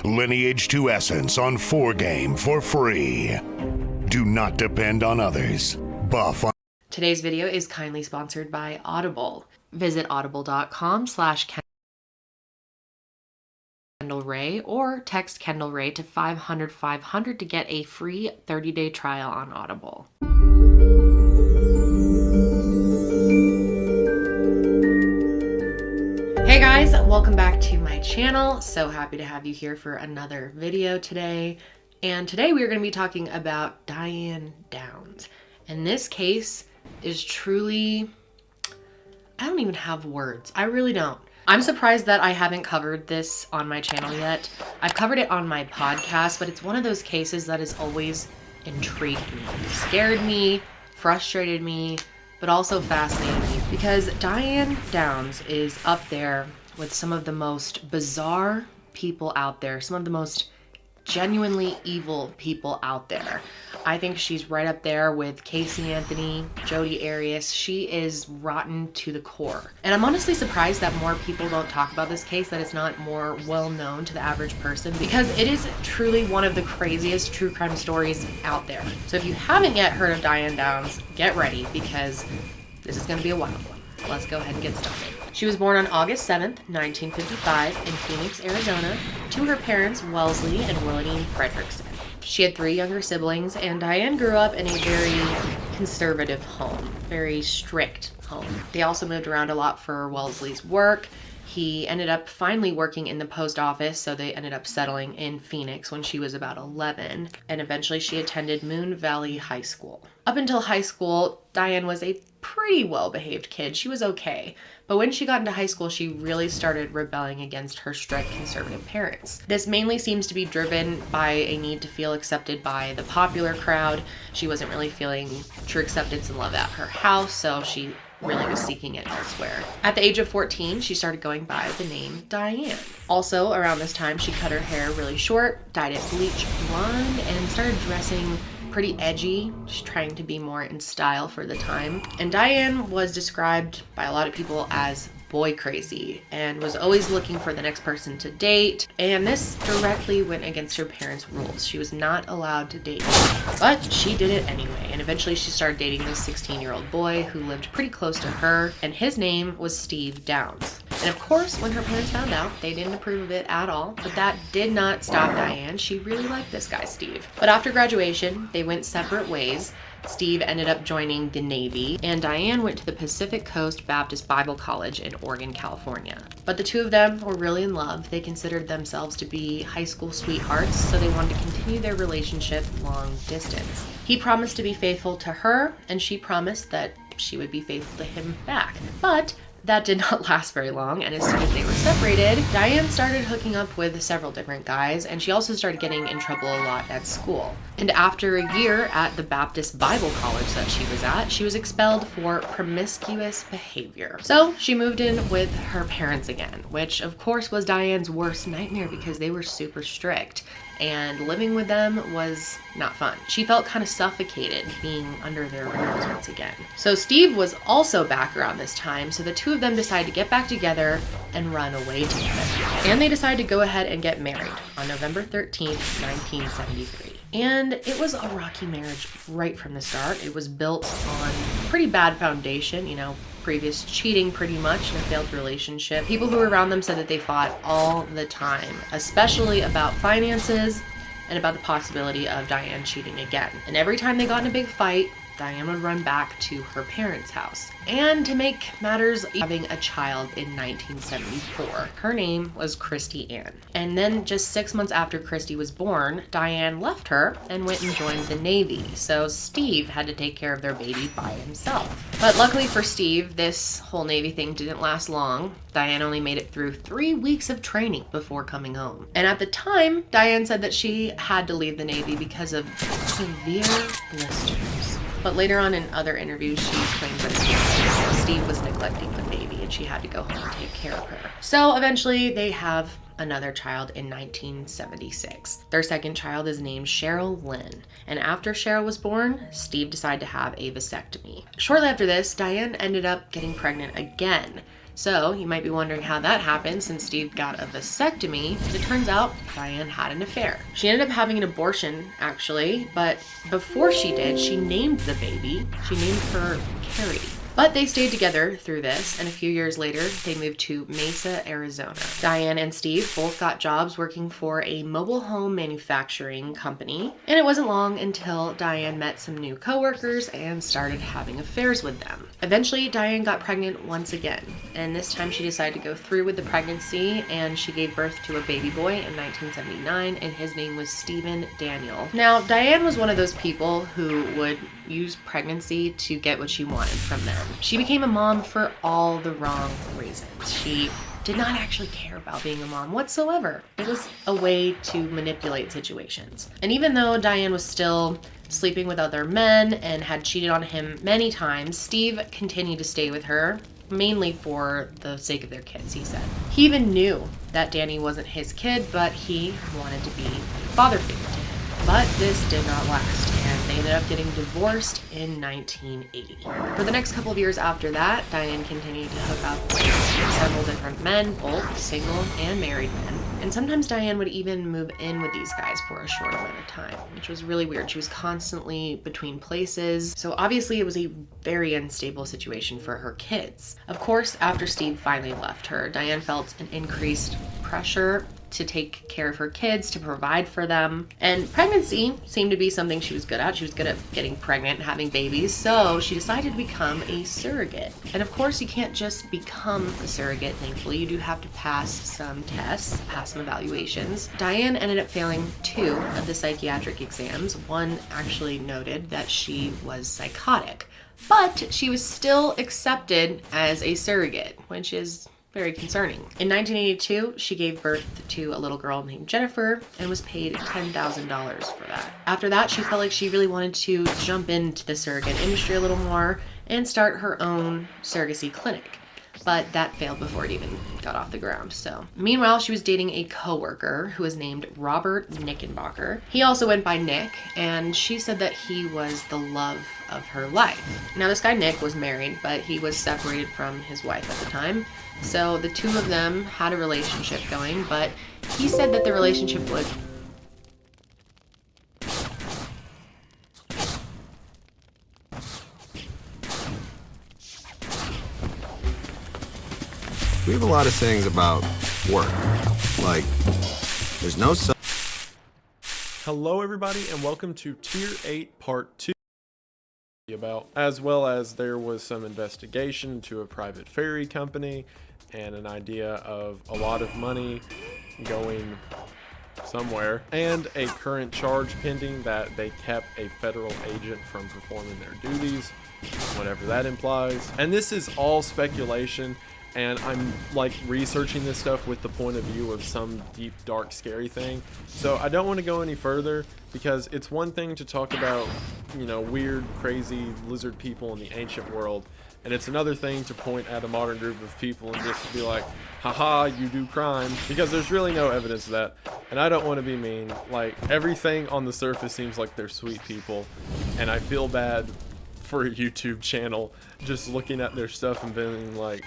Lineage to Essence on 4Game for free. Do not depend on others. Buff on. Today's video is kindly sponsored by Audible. Visit audible.com/KendallRay or text Kendall Ray to 500-500 to get a free 30-day trial on Audible. Hey guys, welcome back to my channel. So happy to have you here for another video today. And today we are going to be talking about Diane Downs. And this case is truly, I don't even have words. I really don't. I'm surprised that I haven't covered this on my channel yet. I've covered it on my podcast, but it's one of those cases that has always intrigued me, scared me, frustrated me, but also fascinated me, because Diane Downs is up there with some of the most bizarre people out there, some of the most genuinely evil people out there. I think she's right up there with Casey Anthony, Jodi Arias. She is rotten to the core. And I'm honestly surprised that more people don't talk about this case, that it's not more well known to the average person, because it is truly one of the craziest true crime stories out there. So if you haven't yet heard of Diane Downs, get ready, because this is going to be a wild one. Let's go ahead and get started. She was born on August 7th, 1955 in Phoenix, Arizona, to her parents Wellesley and Willadine Fredrickson. She had 3 younger siblings, and Diane grew up in a very conservative home, very strict home. They also moved around a lot for Wellesley's work. He ended up finally working in the post office, so they ended up settling in Phoenix when she was about 11, and eventually she attended Moon Valley High School. Up until high school, Diane was a pretty well-behaved kid. She was okay. But when she got into high school, she really started rebelling against her strict conservative parents. This mainly seems to be driven by a need to feel accepted by the popular crowd. She wasn't really feeling true acceptance and love at her house, so she really was seeking it elsewhere. At the age of 14, she started going by the name Diane. Also, around this time, she cut her hair really short, dyed it bleach blonde, and started dressing pretty edgy. She's trying to be more in style for the time. And Diane was described by a lot of people as boy crazy and was always looking for the next person to date. And this directly went against her parents' rules. She was not allowed to date, but she did it anyway. And eventually she started dating this 16-year-old boy who lived pretty close to her, and his name was Steve Downs. And of course, when her parents found out, they didn't approve of it at all, but that did not stop Diane. She really liked this guy, Steve. But after graduation, they went separate ways. Steve ended up joining the Navy, and Diane went to the Pacific Coast Baptist Bible College in Oregon, California. But the two of them were really in love. They considered themselves to be high school sweethearts, so they wanted to continue their relationship long distance. He promised to be faithful to her, and she promised that she would be faithful to him back. But that did not last very long, and as soon as they were separated, Diane started hooking up with several different guys, and she also started getting in trouble a lot at school. And after a year at the Baptist Bible College that she was expelled for promiscuous behavior. So she moved in with her parents again, which of course was Diane's worst nightmare because they were super strict, and living with them was not fun. She felt kind of suffocated being under their rooms once again. So Steve was also back around this time, so the two of them decided to get back together and run away together. And they decided to go ahead and get married on November 13th, 1973. And it was a rocky marriage right from the start. It was built on a pretty bad foundation, previous cheating pretty much in a failed relationship. People who were around them said that they fought all the time, especially about finances and about the possibility of Diane cheating again. And every time they got in a big fight, Diane would run back to her parents' house. And to make matters, having a child in 1974. Her name was Christy Ann. And then just 6 months after Christy was born, Diane left her and went and joined the Navy. So Steve had to take care of their baby by himself. But luckily for Steve, this whole Navy thing didn't last long. Diane only made it through 3 weeks of training before coming home. And at the time, Diane said that she had to leave the Navy because of severe blisters. But later on in other interviews, she claimed that Steve was neglecting the baby and she had to go home and take care of her. So eventually they have another child in 1976. Their second child is named Cheryl Lynn. And after Cheryl was born, Steve decided to have a vasectomy. Shortly after this, Diane ended up getting pregnant again. So you might be wondering how that happened since Steve got a vasectomy. It turns out Diane had an affair. She ended up having an abortion, actually, but before she did, she named the baby. She named her Carrie. But they stayed together through this, and a few years later, they moved to Mesa, Arizona. Diane and Steve both got jobs working for a mobile home manufacturing company, and it wasn't long until Diane met some new coworkers and started having affairs with them. Eventually, Diane got pregnant once again, and this time she decided to go through with the pregnancy, and she gave birth to a baby boy in 1979, and his name was Stephen Daniel. Now, Diane was one of those people who would use pregnancy to get what she wanted from them. She became a mom for all the wrong reasons. She did not actually care about being a mom whatsoever. It was a way to manipulate situations. And even though Diane was still sleeping with other men and had cheated on him many times, Steve continued to stay with her, mainly for the sake of their kids, he said. He even knew that Danny wasn't his kid, but he wanted to be a father figure to him. But this did not last, and they ended up getting divorced in 1980. For the next couple of years after that, Diane continued to hook up with several different men, both single and married men. And sometimes Diane would even move in with these guys for a short amount of time, which was really weird. She was constantly between places. So obviously it was a very unstable situation for her kids. Of course, after Steve finally left her, Diane felt an increased pressure to take care of her kids, to provide for them. And pregnancy seemed to be something she was good at. She was good at getting pregnant and having babies, so she decided to become a surrogate. And of course, you can't just become a surrogate, thankfully. You do have to pass some tests, pass some evaluations. Diane ended up failing 2 of the psychiatric exams. One actually noted that she was psychotic, but she was still accepted as a surrogate, which is very concerning. In 1982, she gave birth to a little girl named Jennifer and was paid $10,000 for that. After that, she felt like she really wanted to jump into the surrogate industry a little more and start her own surrogacy clinic. But that failed before it even got off the ground. So, meanwhile, she was dating a coworker who was named Robert Nickenbacker. He also went by Nick, and she said that he was the love of her life. Now, this guy Nick was married, but he was separated from his wife at the time. So the two of them had a relationship going, but he said that the relationship would We have a lot of sayings about work, like there's no Hello everybody and welcome to Tier 8 Part 2 about, as well as there was some investigation to a private ferry company and an idea of a lot of money going somewhere, and a current charge pending that they kept a federal agent from performing their duties, whatever that implies. And this is all speculation, and I'm like researching this stuff with the point of view of some deep, dark, scary thing. So I don't want to go any further, because it's one thing to talk about, you know, weird, crazy lizard people in the ancient world, and it's another thing to point at a modern group of people and just be like, haha, you do crime, because there's really no evidence of that. And I don't want to be mean. Like, everything on the surface seems like they're sweet people, and I feel bad for a YouTube channel just looking at their stuff and being like,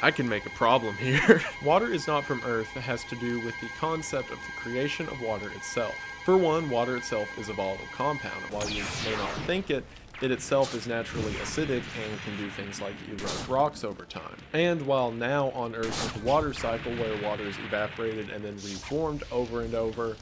I can make a problem here. Water is not from Earth. It has to do with the concept of the creation of water itself. For one, water itself is a volatile compound. While you may not think it, it itself is naturally acidic and can do things like erode rocks over time. And while now on Earth with the water cycle, where water is evaporated and then reformed over and over,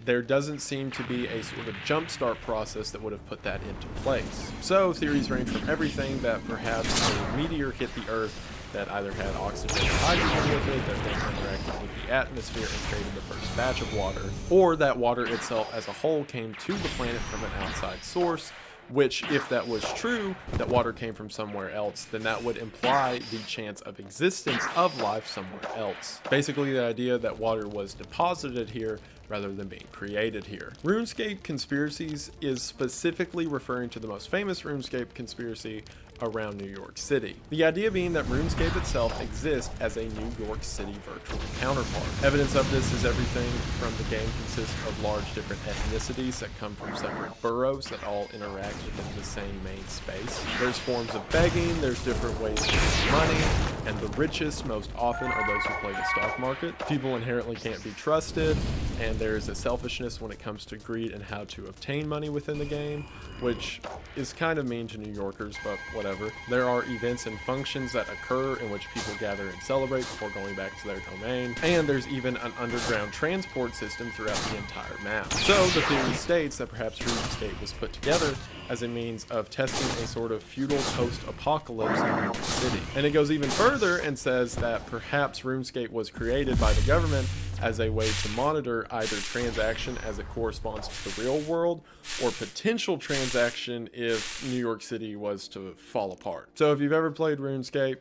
there doesn't seem to be a sort of jumpstart process that would have put that into place. So theories range from everything that perhaps a meteor hit the Earth that either had oxygen or hydrogen with it, that then interacted with the atmosphere and created the first batch of water, or that water itself as a whole came to the planet from an outside source, which, if that was true, that water came from somewhere else, then that would imply the chance of existence of life somewhere else. Basically, the idea that water was deposited here rather than being created here. RuneScape conspiracies is specifically referring to the most famous RuneScape conspiracy around New York City. The idea being that RuneScape itself exists as a New York City virtual counterpart. Evidence of this is everything from the game consists of large different ethnicities that come from separate boroughs that all interact within the same main space. There's forms of begging, there's different ways to make money, and the richest most often are those who play the stock market. People inherently can't be trusted, and there's a selfishness when it comes to greed and how to obtain money within the game, which is kind of mean to New Yorkers, but whatever. There are events and functions that occur in which people gather and celebrate before going back to their domain, and there's even an underground transport system throughout the entire map. So the theory states that perhaps RuneScape was put together as a means of testing a sort of feudal post-apocalypse in New York City. And it goes even further and says that perhaps RuneScape was created by the government as a way to monitor either transaction as it corresponds to the real world, or potential transaction if New York City was to fall apart. So if you've ever played RuneScape,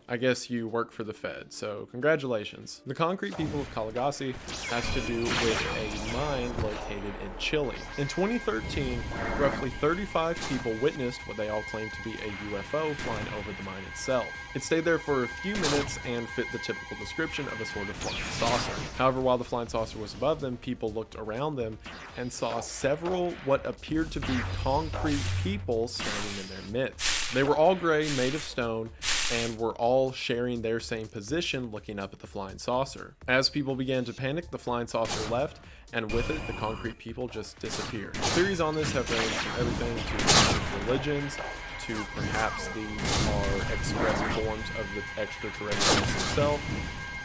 I guess you work for the Fed, so congratulations. The concrete people of Kalagasi has to do with a mine located in Chile. In 2013, roughly 35 people witnessed what they all claimed to be a UFO flying over the mine itself. It stayed there for a few minutes and fit the typical description of a sort of flying saucer. However, while the flying saucer was above them, people looked around them and saw several what appeared to be concrete people standing in their midst. They were all gray, made of stone, and were all sharing their same position looking up at the flying saucer. As people began to panic, the flying saucer left, and with it, the concrete people just disappeared. Theories on this have ranged from everything to religions, to perhaps these are expressed forms of the extraterrestrials itself,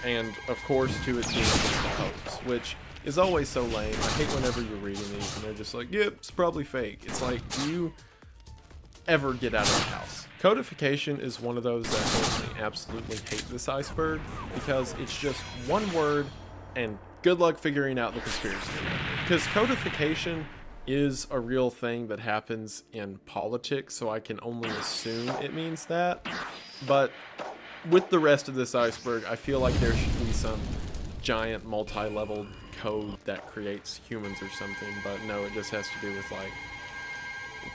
and of course to it being just a hoax, which is always so lame. I hate whenever you're reading these and they're just like, yep, it's probably fake. It's like, do you ever get out of the house? Codification is one of those that makes me absolutely hate this iceberg, because it's just one word and good luck figuring out the conspiracy. Because codification is a real thing that happens in politics, so I can only assume it means that. But with the rest of this iceberg, I feel like there should be some giant multi-level code that creates humans or something, but no, it just has to do with like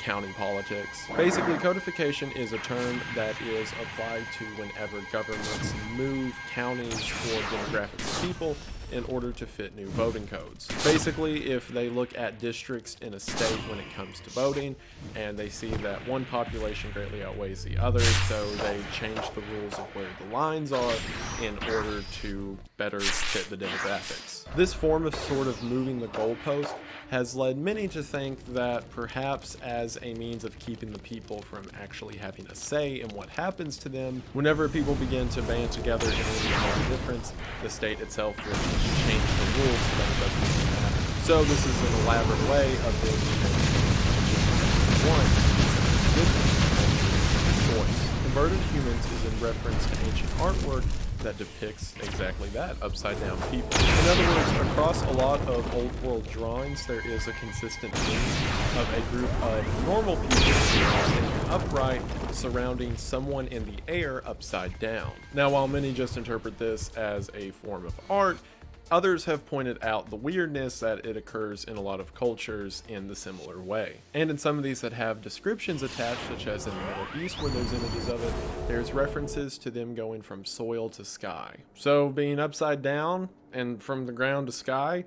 county politics. Basically, codification is a term that is applied to whenever governments move counties or demographics of people in order to fit new voting codes. Basically, if they look at districts in a state when it comes to voting, and they see that one population greatly outweighs the other, so they change the rules of where the lines are in order to better fit the demographics. This form of sort of moving the goalpost has led many to think that perhaps as a means of keeping the people from actually having a say in what happens to them, whenever people begin to band together in order to make a difference, the state itself will change the rules so that it doesn't happen. So this is an elaborate way of being one choice. Converted humans is in reference to ancient artwork that depicts exactly that, upside down people. In other words, across a lot of old world drawings, there is a consistent theme of a group of normal people standing upright, surrounding someone in the air upside down. Now, while many just interpret this as a form of art, others have pointed out the weirdness that it occurs in a lot of cultures in the similar way. And in some of these that have descriptions attached, such as in the Middle East where there's images of it, there's references to them going from soil to sky. So being upside down and from the ground to sky,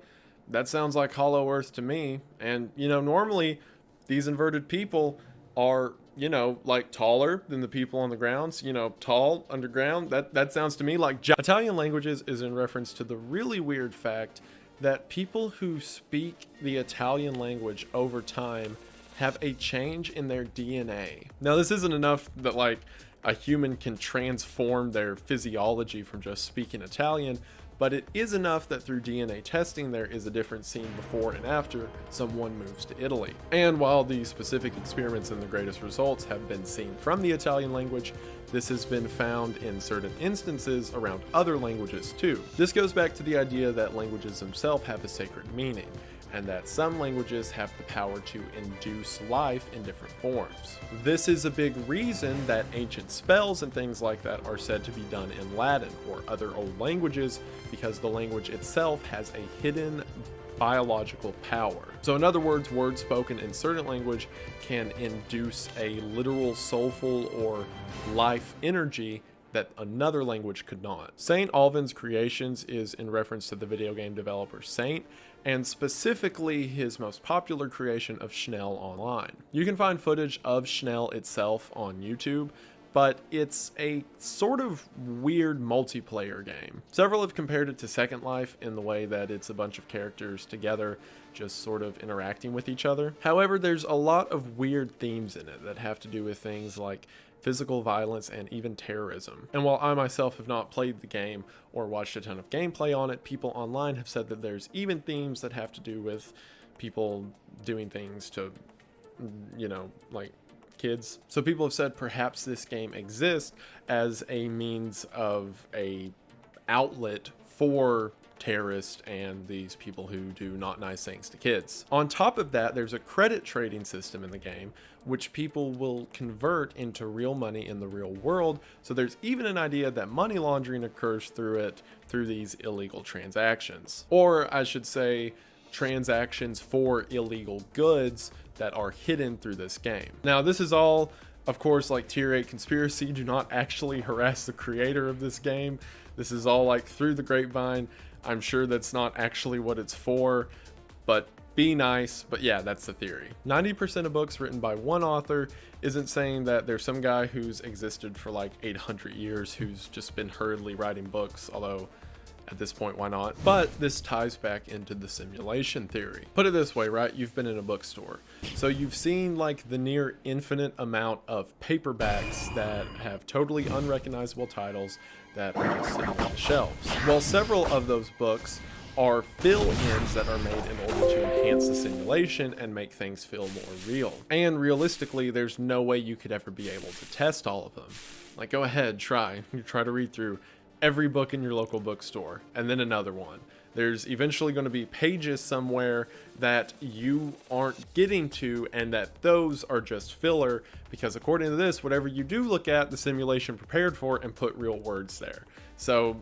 that sounds like Hollow Earth to me. And, you know, normally these inverted people are, you know, like taller than the people on the ground, so, you know, tall underground. That sounds to me like Italian languages is in reference to the really weird fact that people who speak the Italian language over time have a change in their DNA. Now, this isn't enough that like a human can transform their physiology from just speaking Italian, but it is enough that through DNA testing there is a difference seen before and after someone moves to Italy. And while the specific experiments and the greatest results have been seen from the Italian language, this has been found in certain instances around other languages too. This goes back to the idea that languages themselves have a sacred meaning, and that some languages have the power to induce life in different forms. This is a big reason that ancient spells and things like that are said to be done in Latin or other old languages, because the language itself has a hidden biological power. So in other words, words spoken in certain language can induce a literal soulful or life energy that another language could not. Saint Alvin's Creations is in reference to the video game developer Saint, and specifically his most popular creation of Schnell online. You can find footage of Schnell itself on YouTube, but it's a sort of weird multiplayer game. Several have compared it to Second Life in the way that it's a bunch of characters together just sort of interacting with each other. However, there's a lot of weird themes in it that have to do with things like physical violence and even terrorism. And while I myself have not played the game or watched a ton of gameplay on it, people online have said that there's even themes that have to do with people doing things to, you know, like kids. So people have said perhaps this game exists as a means of a outlet for terrorists and these people who do not nice things to kids. On top of that, there's a credit trading system in the game which people will convert into real money in the real world. So there's even an idea that money laundering occurs through these illegal transactions. Or I should say transactions for illegal goods that are hidden through this game. Now this is all, of course, like tier 8 conspiracy. Do not actually harass the creator of this game. This is all like through the grapevine. I'm sure that's not actually what it's for, but be nice. But yeah, that's the theory. 90% of books written by one author isn't saying that there's some guy who's existed for like 800 years who's just been hurriedly writing books, although at this point, why not? But this ties back into the simulation theory. Put it this way, right? You've been in a bookstore. So you've seen like the near infinite amount of paperbacks that have totally unrecognizable titles that are just sitting on the shelves. Well, several of those books are fill-ins that are made in order to enhance the simulation and make things feel more real. And realistically, there's no way you could ever be able to test all of them. Like, go ahead, try to read through every book in your local bookstore and then another one. There's eventually going to be pages somewhere that you aren't getting to, and that those are just filler, because according to this, whatever you do look at, the simulation prepared for and put real words there. So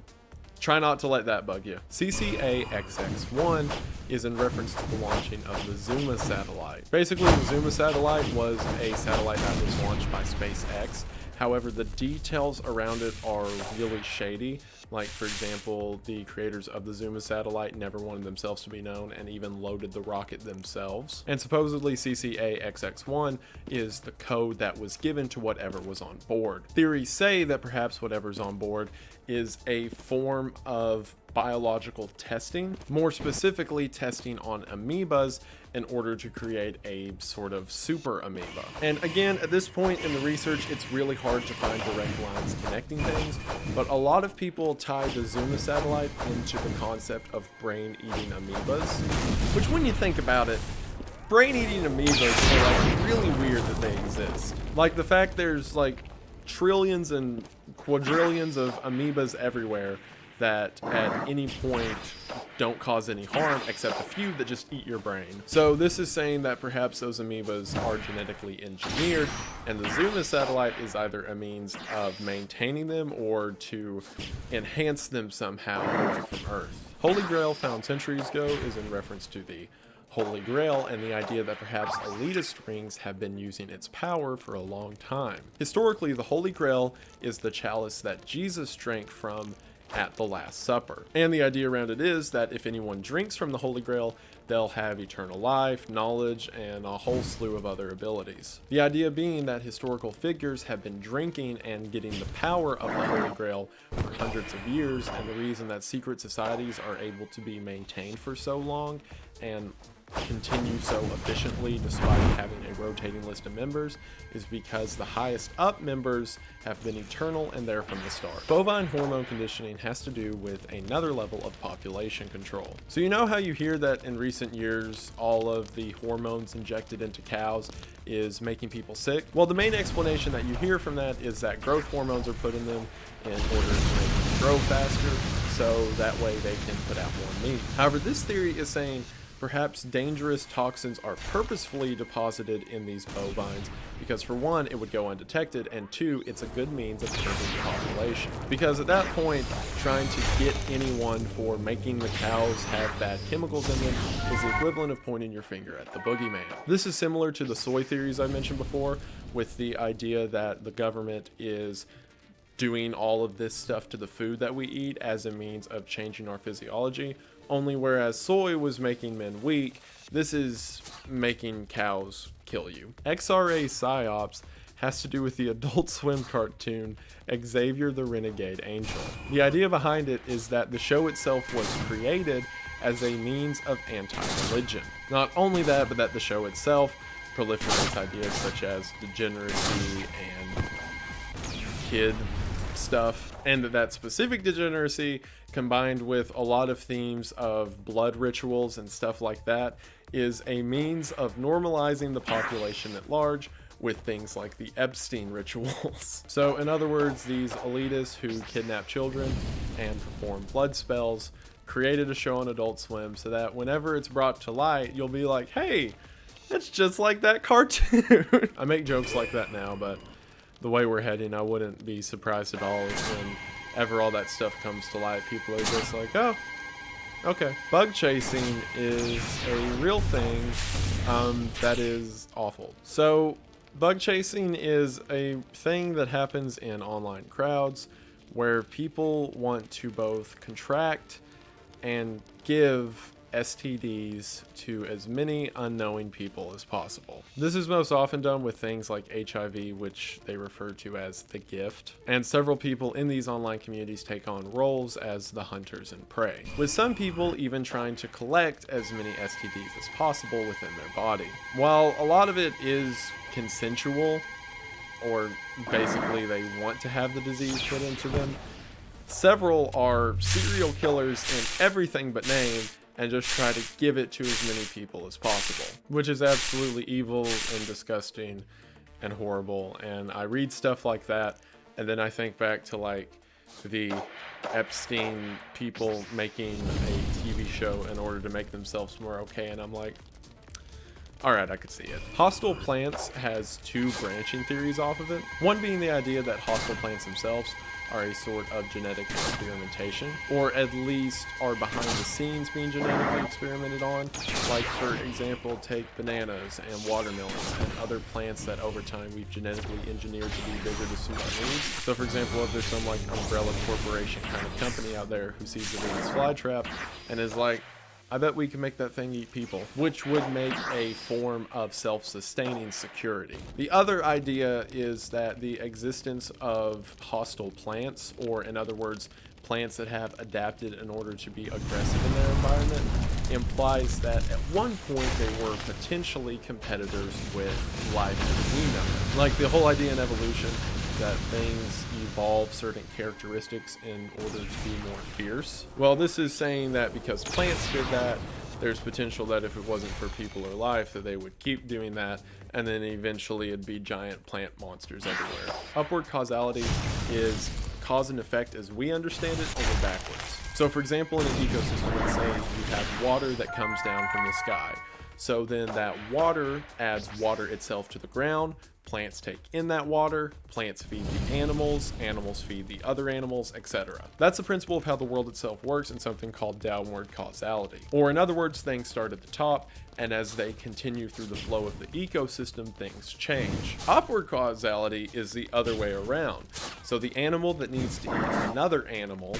try not to let that bug you. CCA-XX1 is in reference to the launching of the Zuma satellite. Basically, the Zuma satellite was a satellite that was launched by SpaceX. However, the details around it are really shady. Like, for example, the creators of the Zuma satellite never wanted themselves to be known and even loaded the rocket themselves. And supposedly CCA-XX1 is the code that was given to whatever was on board. Theories say that perhaps whatever's on board is a form of biological testing, more specifically testing on amoebas in order to create a sort of super amoeba. And again, at this point in the research, it's really hard to find direct lines connecting things, but a lot of people tie the Zuma satellite into the concept of brain-eating amoebas, which when you think about it, brain-eating amoebas are like really weird that they exist. Like the fact there's like trillions and quadrillions of amoebas everywhere that at any point don't cause any harm except a few that just eat your brain. So this is saying that perhaps those amoebas are genetically engineered, and the Zuma satellite is either a means of maintaining them or to enhance them somehow away from Earth. Holy Grail, found centuries ago, is in reference to the Holy Grail and the idea that perhaps elitist rings have been using its power for a long time. Historically, the Holy Grail is the chalice that Jesus drank from at the Last Supper. And the idea around it is that if anyone drinks from the Holy Grail, they'll have eternal life, knowledge, and a whole slew of other abilities. The idea being that historical figures have been drinking and getting the power of the Holy Grail for hundreds of years, and the reason that secret societies are able to be maintained for so long and continue so efficiently despite having a rotating list of members is because the highest up members have been eternal and there from the start. Bovine hormone conditioning has to do with another level of population control. So you know how you hear that in recent years all of the hormones injected into cows is making people sick? Well, the main explanation that you hear from that is that growth hormones are put in them in order to make them grow faster so that way they can put out more meat. However, this theory is saying Perhaps dangerous toxins are purposefully deposited in these bovines because, for one, it would go undetected, and two, it's a good means of curbing the population. Because at that point, trying to get anyone for making the cows have bad chemicals in them is the equivalent of pointing your finger at the boogeyman. This is similar to the soy theories I mentioned before, with the idea that the government is doing all of this stuff to the food that we eat as a means of changing our physiology. Only whereas soy was making men weak, this is making cows kill you. XRA PsyOps has to do with the Adult Swim cartoon Xavier the Renegade Angel. The idea behind it is that the show itself was created as a means of anti-religion. Not only that, but that the show itself proliferates ideas such as degeneracy and kid stuff, and that specific degeneracy combined with a lot of themes of blood rituals and stuff like that is a means of normalizing the population at large with things like the Epstein rituals. So in other words, these elitists who kidnap children and perform blood spells created a show on Adult Swim so that whenever it's brought to light, you'll be like, hey, it's just like that cartoon. I make jokes like that now, but the way we're heading, I wouldn't be surprised at all if whenever all that stuff comes to light, people are just like, oh, okay. Bug chasing is a real thing that is awful. So bug chasing is a thing that happens in online crowds where people want to both contract and give STDs to as many unknowing people as possible. This is most often done with things like HIV, which they refer to as the gift, and several people in these online communities take on roles as the hunters and prey, with some people even trying to collect as many STDs as possible within their body. While a lot of it is consensual, or basically they want to have the disease put into them, several are serial killers in everything but name and just try to give it to as many people as possible, which is absolutely evil and disgusting and horrible. And I read stuff like that, and then I think back to like the Epstein people making a TV show in order to make themselves more okay, and I'm like, all right, I could see it. Hostile plants has two branching theories off of it. One being the idea that hostile plants themselves are a sort of genetic experimentation, or at least are behind the scenes being genetically experimented on. Like, for example, take bananas and watermelons and other plants that over time we've genetically engineered to be bigger to suit our needs. So for example, if there's some like umbrella corporation kind of company out there who sees the Venus flytrap and is like, I bet we can make that thing eat people, which would make a form of self-sustaining security. The other idea is that the existence of hostile plants, or in other words, plants that have adapted in order to be aggressive in their environment, implies that at one point they were potentially competitors with life as we know it. Like the whole idea in evolution that things evolve certain characteristics in order to be more fierce. Well, this is saying that because plants did that, there's potential that if it wasn't for people or life, that they would keep doing that, and then eventually it'd be giant plant monsters everywhere. Upward causality is cause and effect as we understand it, only backwards. So for example, in an ecosystem, let's say you have water that comes down from the sky. So then that water adds water itself to the ground. Plants take in that water, plants feed the animals, animals feed the other animals, etc. That's the principle of how the world itself works in something called downward causality. Or in other words, things start at the top, and as they continue through the flow of the ecosystem, things change. Upward causality is the other way around. So the animal that needs to eat another animal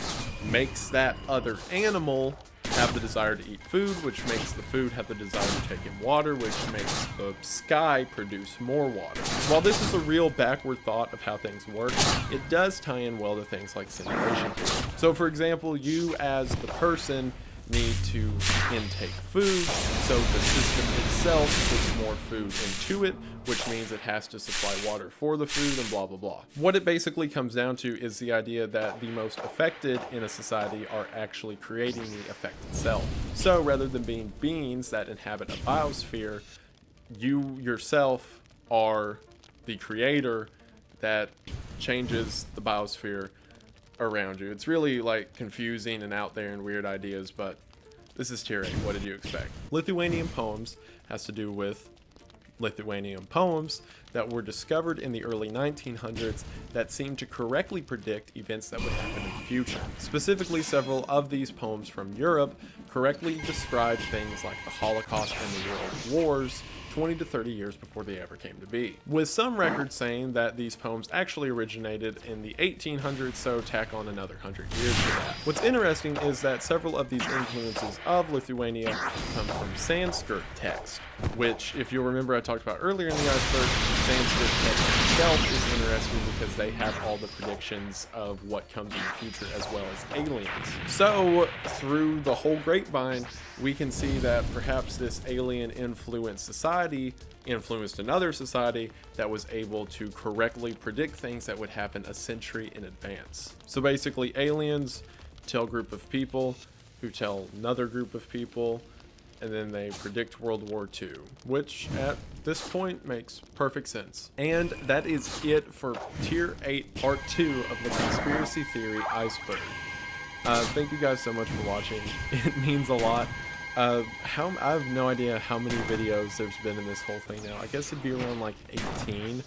makes that other animal have the desire to eat food, which makes the food have the desire to take in water, which makes the sky produce more water. While this is a real backward thought of how things work, it does tie in well to things like simulation theory. So for example, you as the person need to intake food, so the system itself puts more food into it, which means it has to supply water for the food and blah blah blah. What it basically comes down to is the idea that the most affected in a society are actually creating the effect itself. So rather than being beings that inhabit a biosphere, you yourself are the creator that changes the biosphere around you. It's really like confusing and out there and weird ideas, but This is tier 8. What did you expect? Lithuanian poems has to do with Lithuanian poems that were discovered in the early 1900s that seemed to correctly predict events that would happen in the future. Specifically, several of these poems from Europe correctly described things like the Holocaust and the World Wars 20 to 30 years before they ever came to be, with some records saying that these poems actually originated in the 1800s, so tack on another 100 years to that. What's interesting is that several of these influences of Lithuania come from Sanskrit text, which, if you'll remember, I talked about earlier in the iceberg. Sanskrit text itself is interesting because they have all the predictions of what comes in the future as well as aliens. So through the whole grapevine, we can see that perhaps this alien influenced society influenced another society that was able to correctly predict things that would happen a century in advance. So basically, aliens tell a group of people who tell another group of people, and then they predict World War II, which at this point makes perfect sense. And that is it for Tier 8 Part 2 of the Conspiracy Theory Iceberg. Thank you guys so much for watching. It means a lot. I have no idea how many videos there's been in this whole thing now. I guess it'd be around like 18.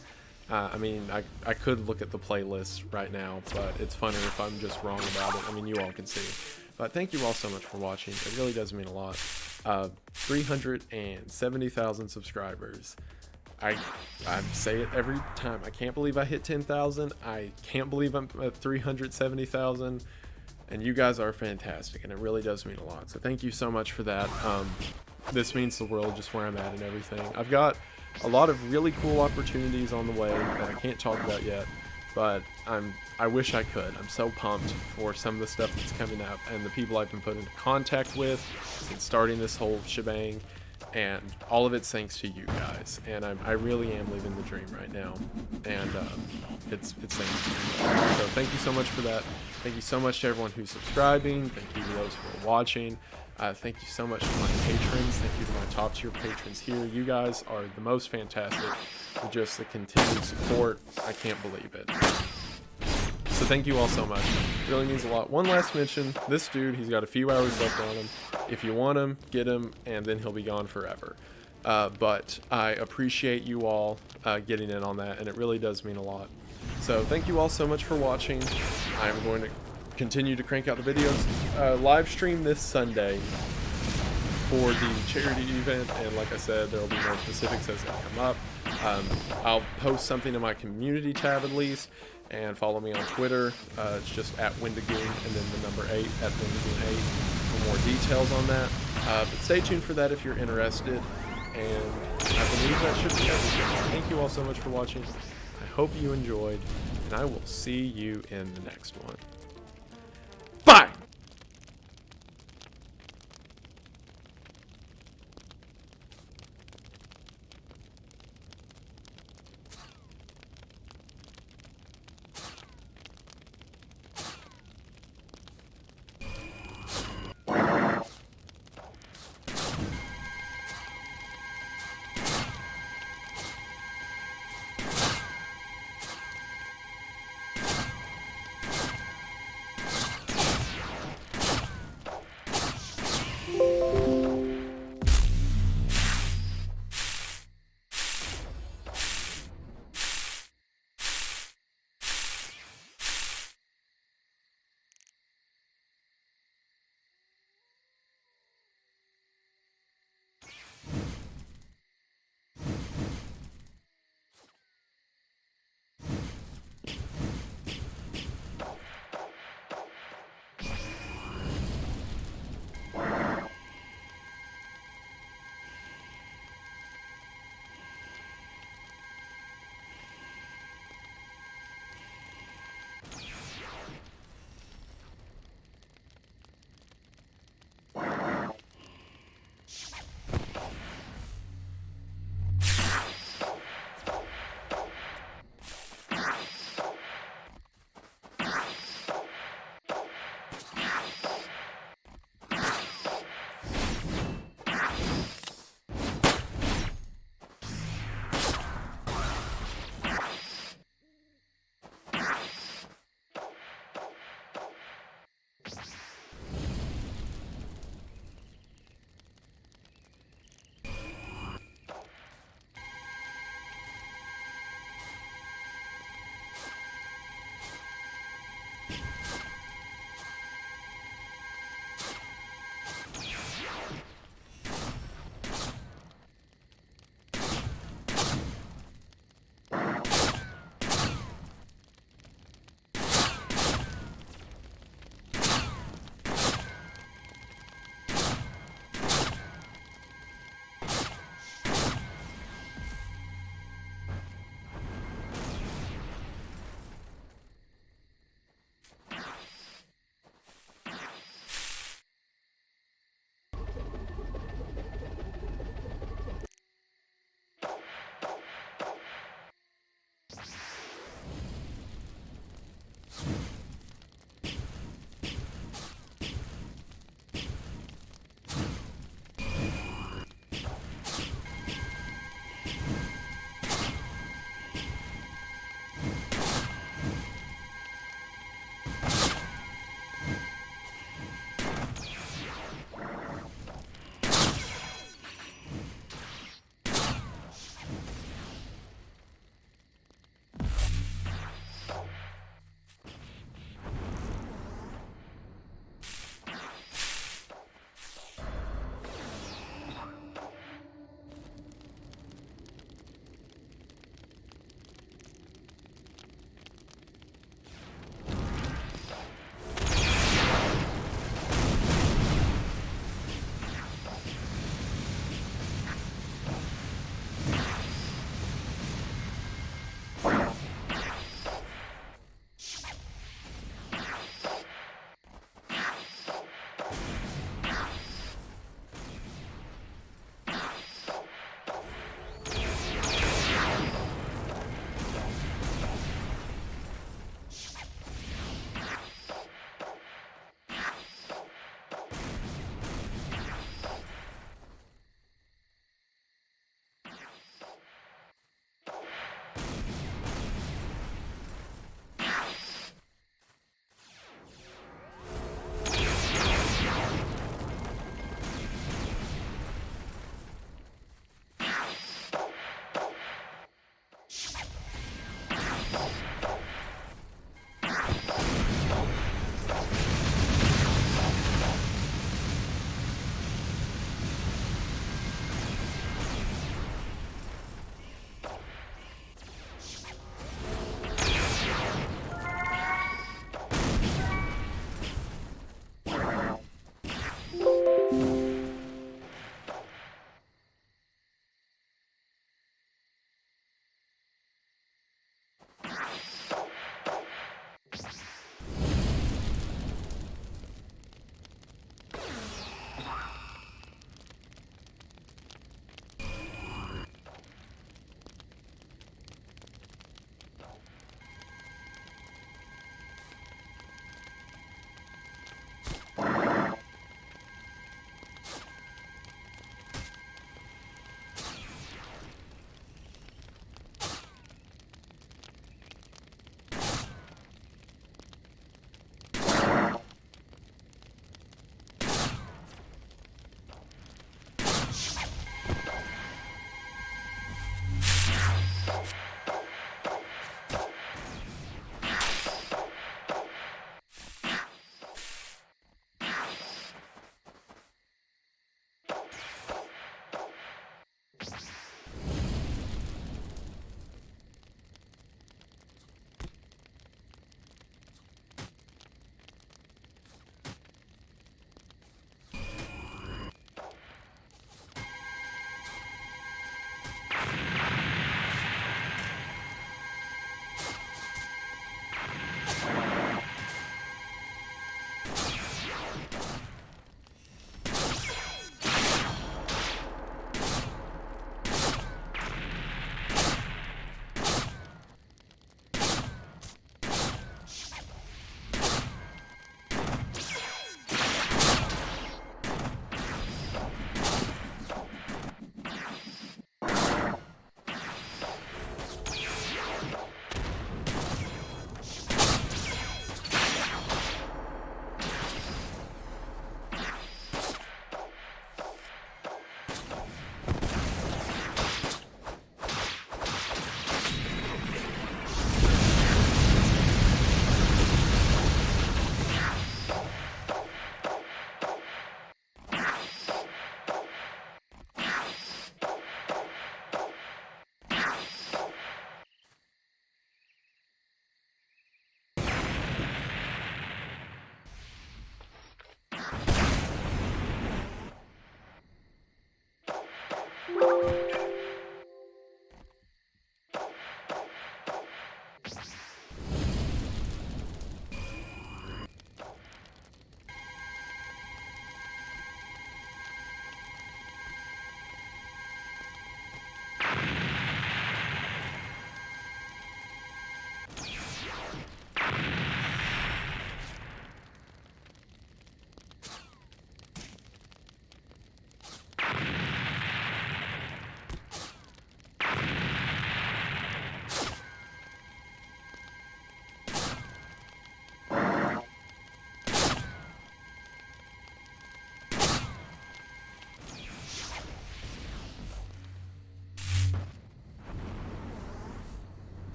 I mean, I could look at the playlist right now, but it's funner if I'm just wrong about it. I mean, you all can see. But thank you all so much for watching. It really does mean a lot. 370,000 subscribers. I say it every time. I can't believe I hit 10,000. I can't believe I'm at 370,000. And you guys are fantastic, and it really does mean a lot. So thank you so much for that. This means the world, just where I'm at and everything. I've got a lot of really cool opportunities on the way that I can't talk about yet, but I wish I could. I'm so pumped for some of the stuff that's coming up and the people I've been put into contact with since starting this whole shebang, and all of it's thanks to you guys. And I really am living the dream right now, and it's thanks to you. So thank you so much for that. Thank you so much to everyone who's subscribing. Thank you to those who are watching. Thank you so much to my patrons. Thank you to my top tier patrons here. You guys are the most fantastic. With just the continued support, I can't believe it. So thank you all so much. It really means a lot. One last mention, this dude, he's got a few hours left on him. If you want him, get him, and then he'll be gone forever. But I appreciate you all getting in on that, and it really does mean a lot. So thank you all so much for watching. I'm going to continue to crank out the videos. Live stream this Sunday for the charity event, and like I said, there will be more specifics as they come up. I'll post something in my community tab at least, and follow me on Twitter. It's just at Wendigoon and then the number 8 at Wendigoon8 for more details on that. But stay tuned for that if you're interested, and I believe that should be everything. Thank you all so much for watching. I hope you enjoyed, and I will see you in the next one. Bye!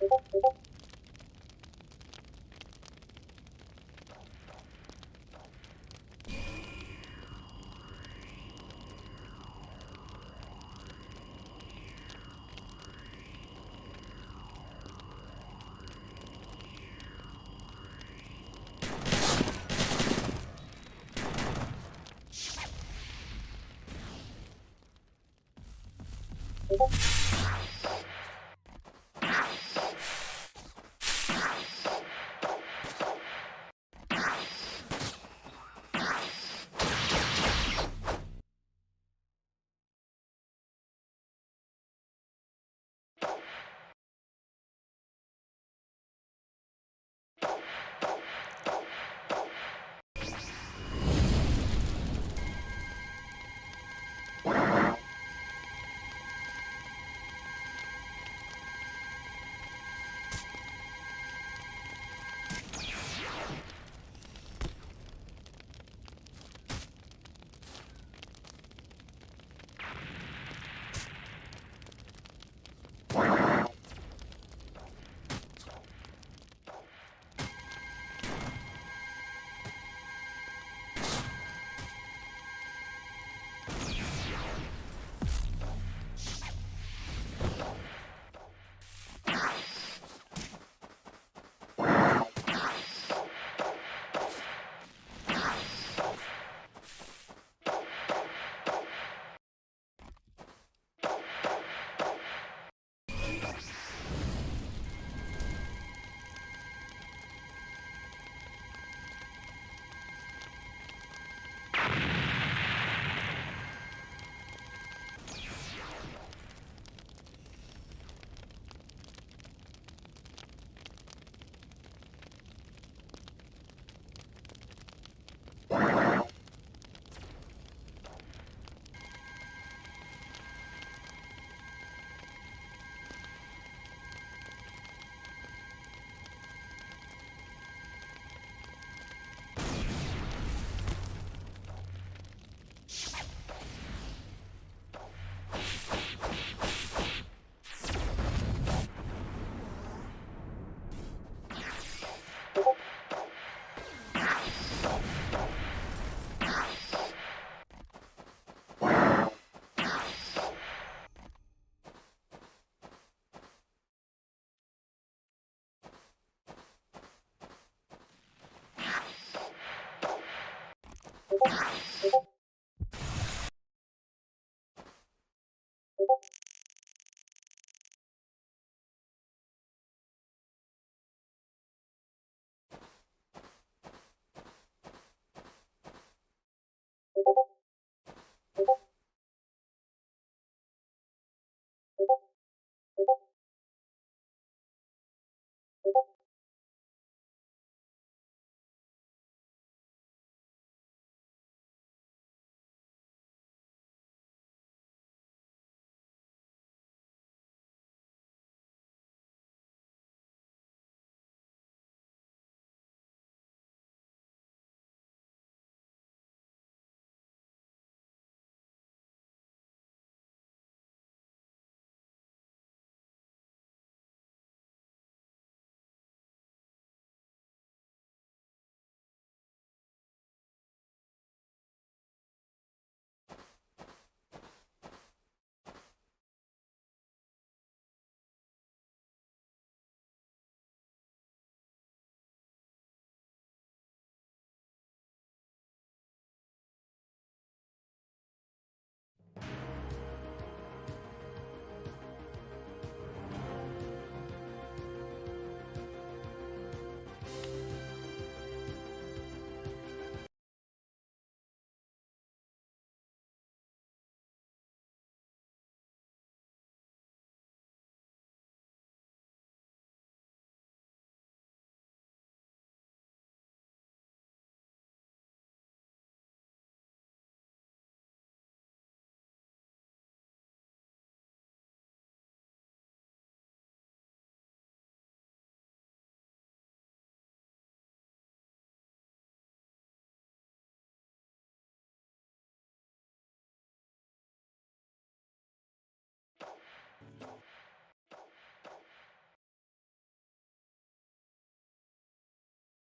Wow.